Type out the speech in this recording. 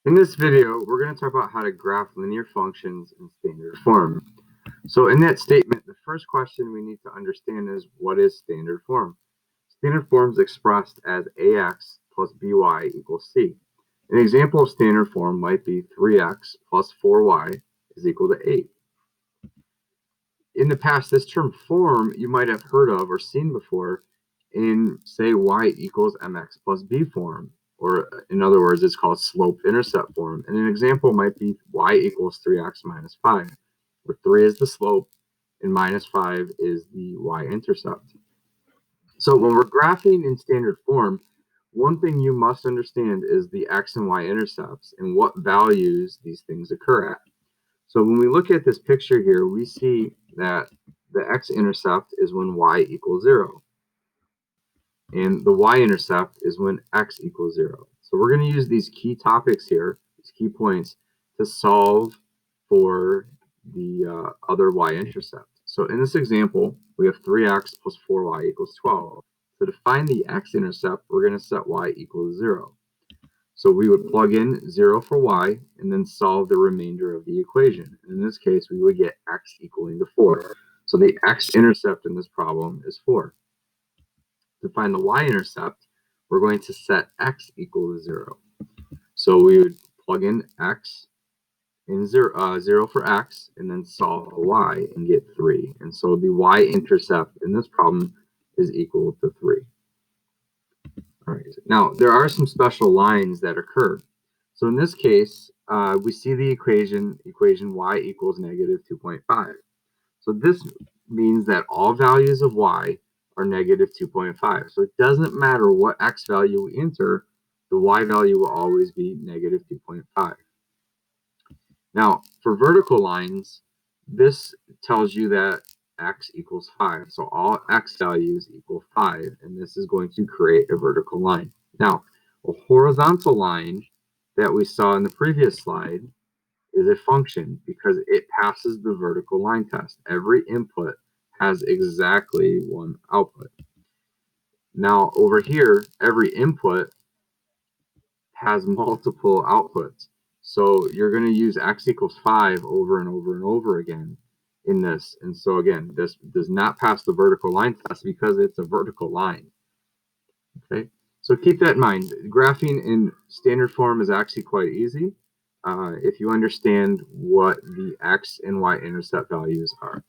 In this video, we're going to talk about how to graph linear functions in standard form. So in that statement, the first question we need to understand is, what is standard form? Standard form is expressed as ax plus by equals c. An example of standard form might be 3x plus 4y is equal to 8. In the past, this term form you might have heard of or seen before in, say, y equals mx plus b form, or in other words, it's called slope-intercept form. And an example might be y equals 3x minus 5, where 3 is the slope and minus 5 is the y-intercept. So when we're graphing in standard form, one thing you must understand is the x and y-intercepts and what values these things occur at. So when we look at this picture here, we see that the x-intercept is when y equals 0. And the y-intercept is when x equals 0. So we're going to use these key topics here, these key points, to solve for the other y-intercept. So in this example, we have 3x plus 4y equals 12. So to find the x-intercept, we're going to set y equals 0. So we would plug in 0 for y and then solve the remainder of the equation. And in this case, we would get x equaling to 4. So the x-intercept in this problem is 4. To find the y-intercept, we're going to set x equal to 0. So we would plug in x in 0 for x and then solve for y and get 3. And so the y-intercept in this problem is equal to 3. All right. Now, there are some special lines that occur. So in this case, we see the equation y equals negative 2.5. So this means that all values of y are negative 2.5. So it doesn't matter what x value we enter, the y value will always be negative 2.5. Now, for vertical lines, this tells you that x equals 5. So all x values equal 5, and this is going to create a vertical line. Now, a horizontal line that we saw in the previous slide is a function because it passes the vertical line test. Every input has exactly one output. Now, over here, every input has multiple outputs. So you're going to use x equals 5 over and over and over again in this. And so again, this does not pass the vertical line test because it's a vertical line. Okay, so keep that in mind. Graphing in standard form is actually quite easy if you understand what the x and y intercept values are.